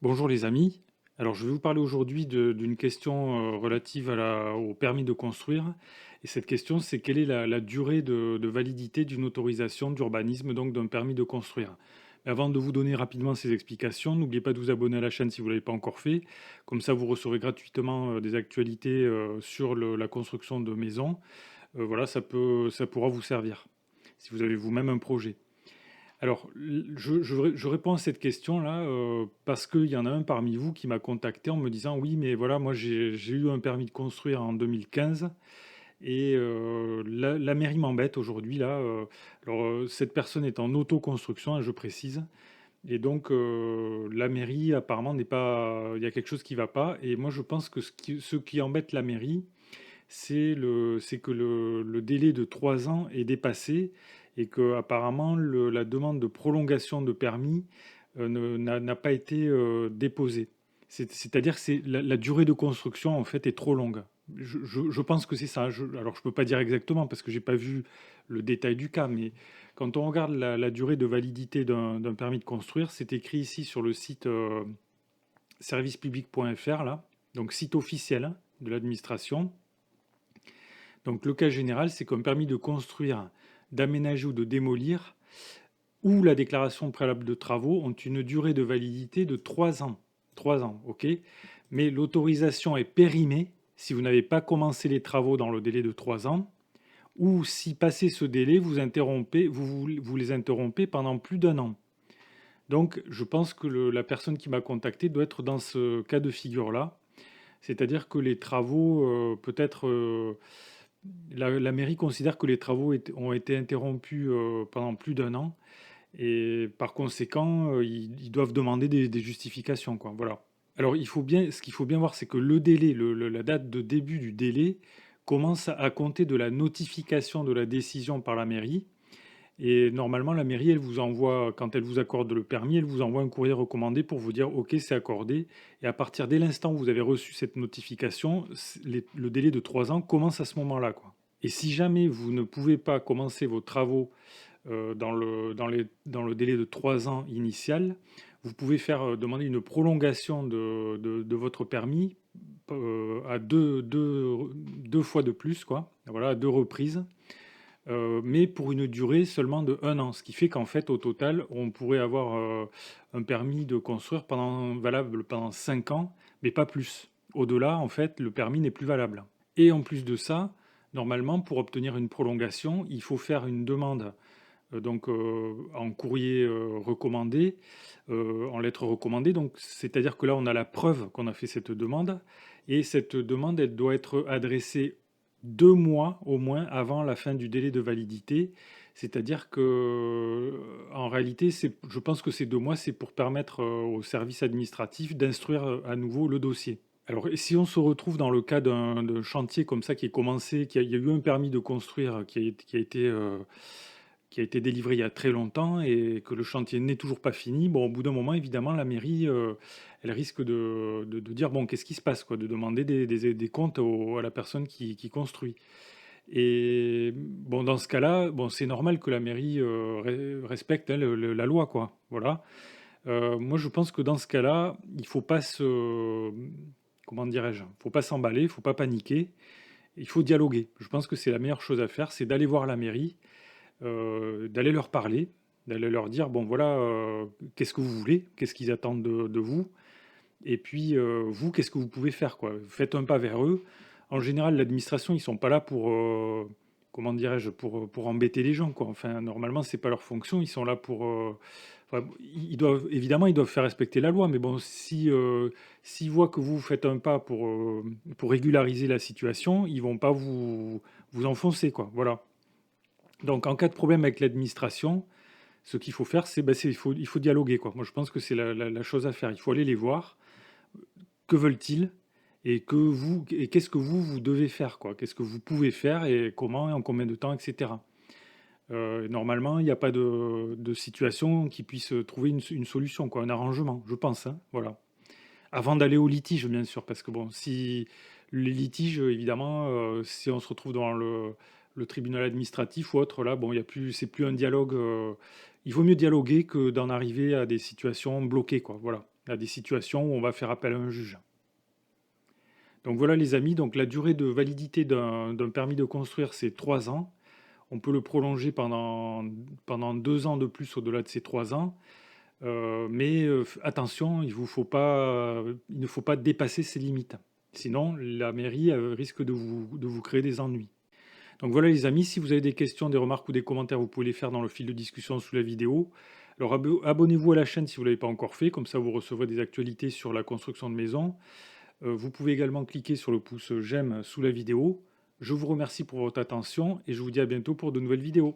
Bonjour les amis. Alors je vais vous parler aujourd'hui d'une question relative au permis de construire. Et cette question, c'est quelle est la durée de validité d'une autorisation d'urbanisme, donc d'un permis de construire. Mais avant de vous donner rapidement ces explications, n'oubliez pas de vous abonner à la chaîne si vous ne l'avez pas encore fait. Comme ça, vous recevrez gratuitement des actualités sur la construction de maisons. Voilà, ça pourra vous servir si vous avez vous-même un projet. Alors, je réponds à cette question-là parce qu'il y en a un parmi vous qui m'a contacté en me disant, oui, mais voilà, moi j'ai eu un permis de construire en 2015 et la mairie m'embête aujourd'hui là. Cette personne est en autoconstruction, hein, je précise, et donc la mairie apparemment n'est pas, il y a quelque chose qui ne va pas. Et moi je pense que ce qui embête la mairie, c'est que le délai de 3 ans est dépassé et que apparemment la demande de prolongation de permis n'a pas été déposée. C'est-à-dire que la durée de construction en fait est trop longue. Je pense que c'est ça. Alors je peux pas dire exactement parce que j'ai pas vu le détail du cas, mais quand on regarde la durée de validité d'un permis de construire, c'est écrit ici sur le site servicepublic.fr là, donc site officiel, hein, de l'administration. Donc le cas général, c'est qu'un permis de construire, d'aménager ou de démolir, ou la déclaration préalable de travaux ont une durée de validité de 3 ans. 3 ans, ok. Mais l'autorisation est périmée si vous n'avez pas commencé les travaux dans le délai de 3 ans, ou si passé ce délai, vous les interrompez pendant plus d'un an. Donc je pense que la personne qui m'a contacté doit être dans ce cas de figure-là. C'est-à-dire que les travaux, peut-être la mairie considère que les travaux ont été interrompus pendant plus d'un an et par conséquent, ils doivent demander des justifications, quoi. Voilà. Alors, ce qu'il faut bien voir, c'est que le délai, la date de début du délai commence à compter de la notification de la décision par la mairie. Et normalement, la mairie, elle vous envoie, quand elle vous accorde le permis, elle vous envoie un courrier recommandé pour vous dire OK, c'est accordé. Et à partir dès l'instant où vous avez reçu cette notification, le délai de 3 ans commence à ce moment-là, quoi. Et si jamais vous ne pouvez pas commencer vos travaux dans le délai de 3 ans initial, vous pouvez faire demander une prolongation de votre permis à deux fois de plus, quoi. Voilà, à deux reprises, mais pour une durée seulement de 1 an. Ce qui fait qu'en fait, au total, on pourrait avoir un permis de construire valable pendant 5 ans, mais pas plus. Au-delà, en fait, le permis n'est plus valable. Et en plus de ça, normalement, pour obtenir une prolongation, il faut faire une demande en courrier recommandé, en lettre recommandée. Donc, c'est-à-dire que là, on a la preuve qu'on a fait cette demande. Et cette demande, elle doit être adressée 2 mois au moins avant la fin du délai de validité. C'est-à-dire que, en réalité, je pense que ces 2 mois, c'est pour permettre au service administratif d'instruire à nouveau le dossier. Alors, si on se retrouve dans le cas d'un chantier comme ça qui est commencé, il y a eu un permis de construire qui a été délivré il y a très longtemps et que le chantier n'est toujours pas fini, bon, au bout d'un moment, évidemment, la mairie, elle risque de dire, bon, qu'est-ce qui se passe, quoi, de demander des comptes à la personne qui construit. Et bon, dans ce cas-là, bon, c'est normal que la mairie respecte, hein, la loi, quoi. Voilà. Moi, je pense que dans ce cas-là, il faut pas comment dirais-je, faut pas s'emballer, il faut pas paniquer, il faut dialoguer. Je pense que c'est la meilleure chose à faire, c'est d'aller voir la mairie, d'aller leur parler, d'aller leur dire, bon voilà, qu'est-ce que vous voulez, qu'est-ce qu'ils attendent de vous, et puis vous, qu'est-ce que vous pouvez faire, quoi. Faites un pas vers eux. En général, l'administration, ils sont pas là pour, comment dirais-je, pour embêter les gens, quoi. Enfin, normalement, c'est pas leur fonction, ils sont là pour... enfin, évidemment, ils doivent faire respecter la loi, mais bon, si, s'ils voient que vous faites un pas pour régulariser la situation, ils vont pas vous enfoncer, quoi. Voilà. Donc, en cas de problème avec l'administration, ce qu'il faut faire, il faut dialoguer, quoi. Moi, je pense que c'est la chose à faire. Il faut aller les voir. Que veulent-ils? Et qu'est-ce que vous devez faire, quoi? Qu'est-ce que vous pouvez faire et comment et en combien de temps, etc. Normalement, il n'y a pas de situation qui puisse trouver une solution, quoi, un arrangement, je pense, hein, voilà. Avant d'aller au litige, bien sûr, parce que bon, si les litiges, évidemment, si on se retrouve dans le tribunal administratif ou autre, là, bon, il y a plus, c'est plus un dialogue. Il vaut mieux dialoguer que d'en arriver à des situations bloquées, quoi. Voilà. Il y a des situations où on va faire appel à un juge. Donc voilà les amis, donc la durée de validité d'un permis de construire, c'est 3 ans. On peut le prolonger pendant 2 ans de plus au-delà de ces 3 ans. Mais attention, il ne faut pas dépasser ces limites. Sinon, la mairie risque de vous créer des ennuis. Donc voilà les amis, si vous avez des questions, des remarques ou des commentaires, vous pouvez les faire dans le fil de discussion sous la vidéo. Alors abonnez-vous à la chaîne si vous ne l'avez pas encore fait, comme ça vous recevrez des actualités sur la construction de maisons. Vous pouvez également cliquer sur le pouce j'aime sous la vidéo. Je vous remercie pour votre attention et je vous dis à bientôt pour de nouvelles vidéos.